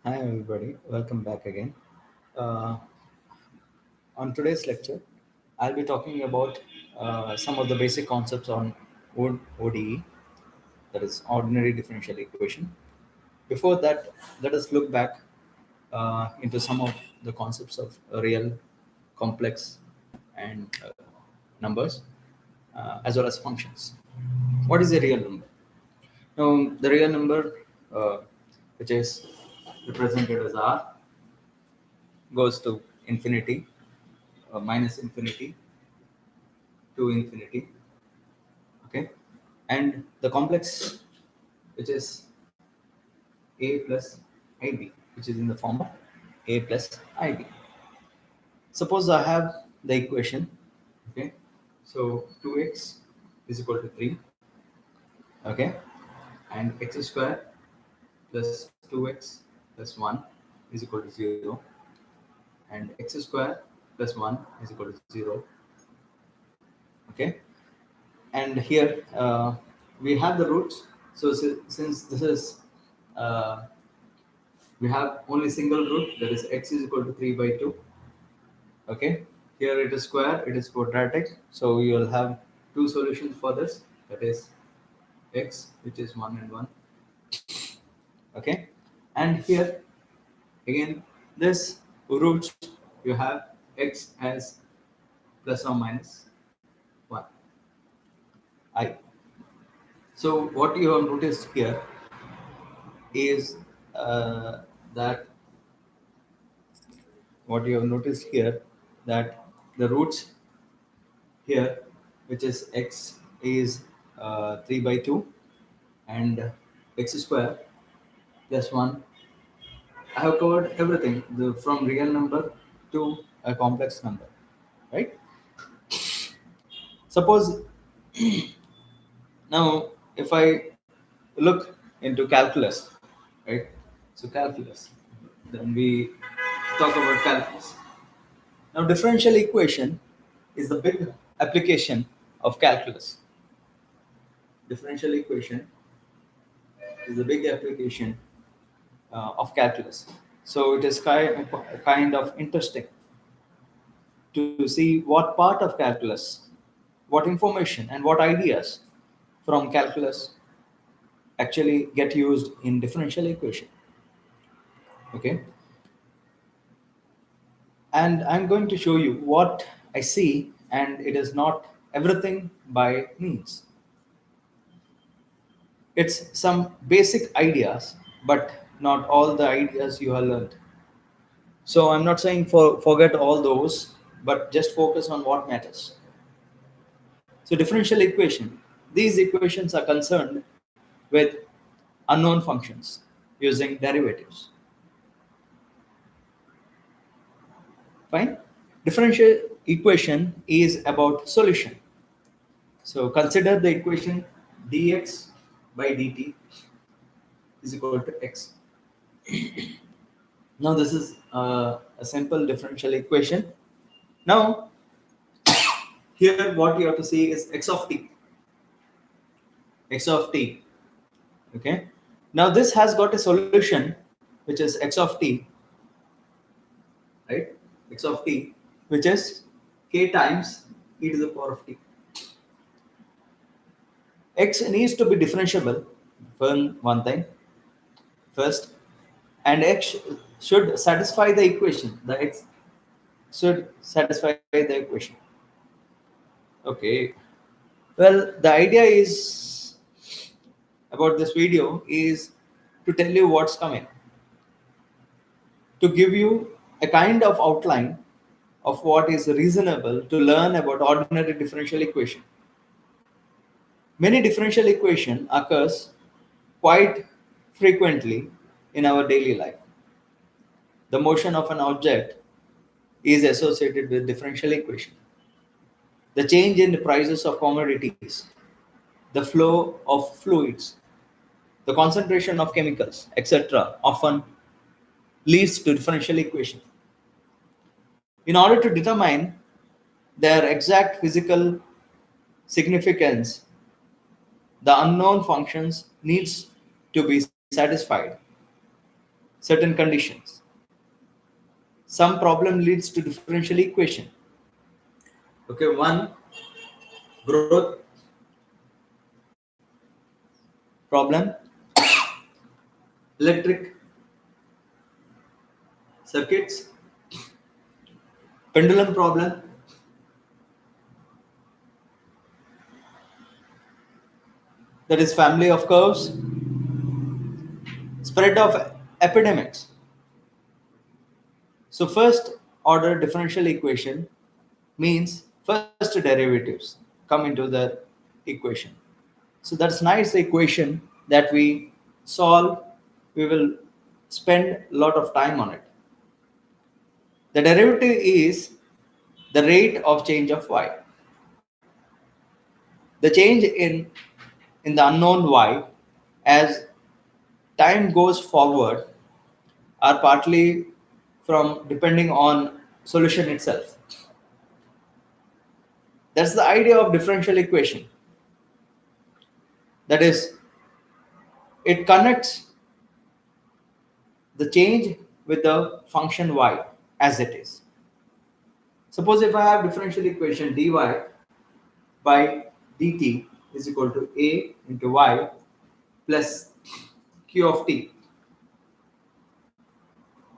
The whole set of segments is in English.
Hi everybody, welcome back again. Uh, on today's lecture, I'll be talking about some of the basic concepts on ODE, that is ordinary differential equation. Before that, let us look back into some of the concepts of real, complex, and numbers, as well as functions. What is a real number? Now, the real number, uh, which is represented as R, goes to infinity, minus infinity to infinity. Okay, and the complex, which is a plus ib, which is in the form of a plus ib. Suppose I have the equation. Okay, so 2x is equal to 3. Okay, and x square plus 2x plus 1 is equal to 0, and x square plus 1 is equal to 0. Okay, and here we have the roots. So since this is we have only single root, that is x is equal to 3 by 2. Okay, here it is square, it is quadratic, so we will have two solutions for this, that is x, which is 1 and 1. Okay, and here again this roots, you have x as plus or minus 1 I. So what you have noticed here is that what you have noticed here that the roots here, which is x, is 3 by 2, and x square plus 1. I have covered everything, from real number to a complex number, right? Suppose now if I look into calculus, right? So calculus, then we talk about calculus. Now differential equation is the big application of calculus. Differential equation is the big application of calculus. So it is kind of interesting to see what part of calculus, what information, and what ideas from calculus actually get used in differential equation. Okay, and I'm going to show you what I see, and it is not everything by means. It's some basic ideas, but not all the ideas you have learned. So I'm not saying forget all those, but just focus on what matters. So differential equation, these equations are concerned with unknown functions using derivatives. Fine. Differential equation is about solution. So consider the equation dx by dt is equal to x. Now this is a simple differential equation. Now here what you have to see is x of t. X of t. Okay. Now this has got a solution, which is x of t, right? X of t, which is k times e to the power of t. X needs to be differentiable for one thing first, and x should satisfy the equation. The x should satisfy the equation. Okay. Well, the idea is about this video is to tell you what's coming, to give you a kind of outline of what is reasonable to learn about ordinary differential equation. Many differential equation occurs quite frequently in our daily life. The motion of an object is associated with differential equation. The change in the prices of commodities, the flow of fluids, the concentration of chemicals, etc., often leads to differential equation. In order to determine their exact physical significance, the unknown functions needs to be satisfied. certain conditions. Some problem leads to differential equation. Okay, one growth problem, electric circuits, pendulum problem, that is family of curves, spread of epidemics. So first order differential equation means first derivatives come into the equation. So that's nice equation that we solve. We will spend a lot of time on it. The derivative is the rate of change of y. The change in the unknown y as time goes forward are partly from depending on solution itself. That's the idea of differential equation. That is, it connects the change with the function y as it is. Suppose if I have differential equation dy by dt is equal to a into y plus q of t,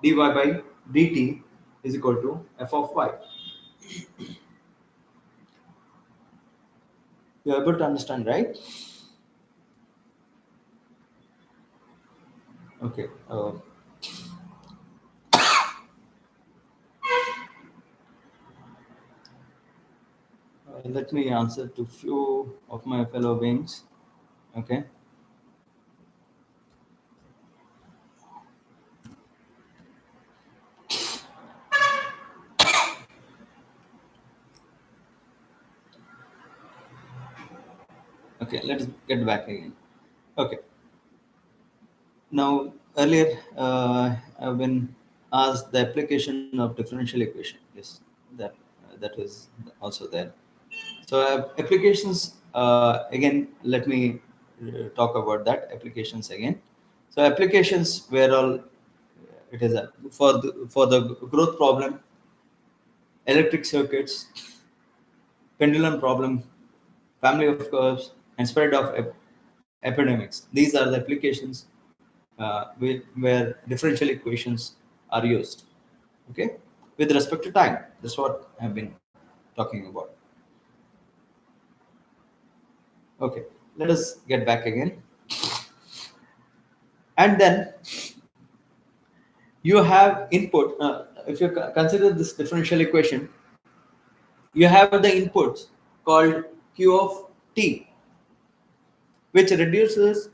dy by dt is equal to f of y. You are able to understand, right? Okay. Let me answer to few of my fellow beings. Okay. Okay. Let's get back again. Okay. Now, earlier I've been asked the application of differential equation. Yes, that that was also there. So applications again. Let me talk about that applications again. So applications were all it is for the growth problem, electric circuits, pendulum problem, family of curves, and spread of epidemics. These are the applications where differential equations are used. Okay, with respect to time, that's what I've been talking about. Okay, let us get back again, and then you have input. If you consider this differential equation, you have the inputs called q of t, which reduces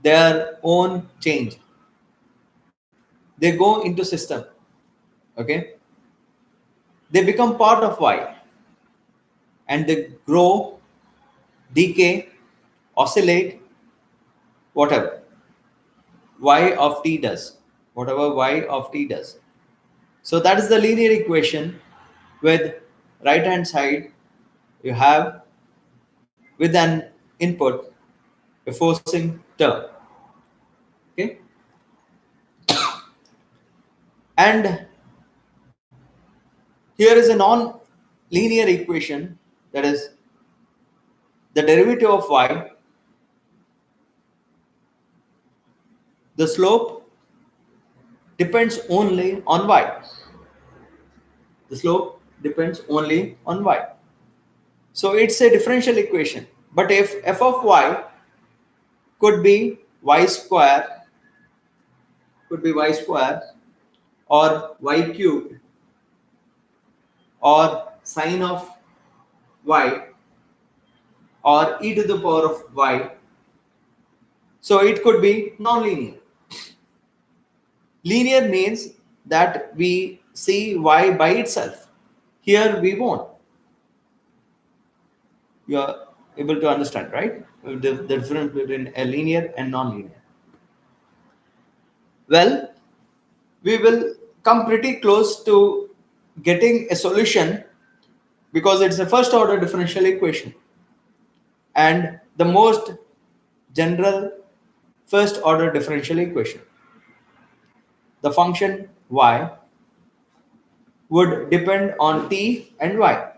their own change. They go into system. Okay, they become part of y, and they grow, decay, oscillate, whatever y of t does, whatever y of t does. So that is the linear equation with right hand side you have with an input a forcing term. Okay, and here is a non-linear equation, that is the derivative of y, the slope depends only on y. The slope depends only on y. So it's a differential equation. But if f of y could be y square, could be y square or y cubed or sine of y or e to the power of y. So it could be non-linear. Linear means that we see y by itself. Here we won't. You are able to understand, right? The difference between a linear and non-linear. Well, we will come pretty close to getting a solution because it's a first order differential equation and the most general first order differential equation. the function y would depend on t and y.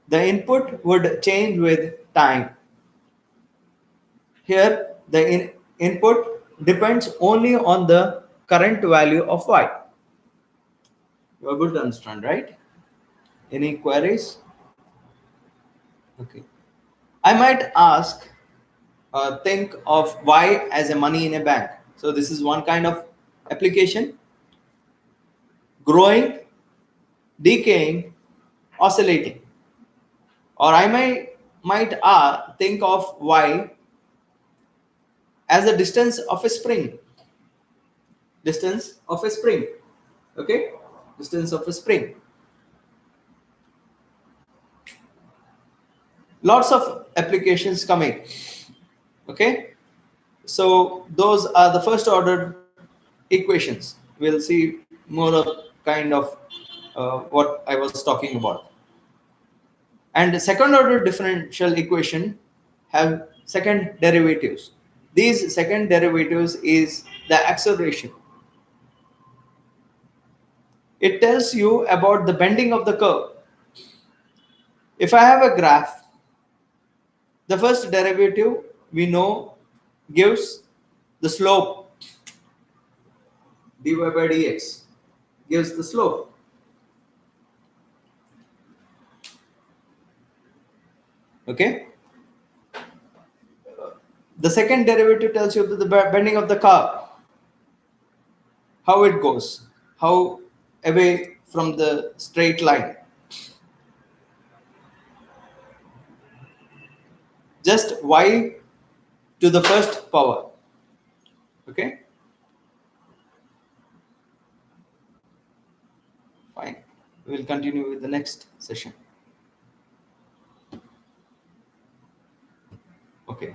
The input would change with time. Here, the input depends only on the current value of y. You are able to understand, right? Any queries? Okay. I might ask, think of y as a money in a bank. So this is one kind of application: growing, decaying, oscillating. Or I might think of y as the distance of a spring. Distance of a spring. Okay? Distance of a spring. Lots of applications coming. Okay? So those are the first order equations. We'll see more of kind of what I was talking about. And the second order differential equation have second derivatives. These second derivatives is the acceleration. It tells you about the bending of the curve. If I have a graph, the first derivative we know gives the slope. Dy by dx gives the slope. Okay. The second derivative tells you the bending of the curve, how it goes, how away from the straight line. Just y to the first power. Okay, fine. We'll continue with the next session. Okay.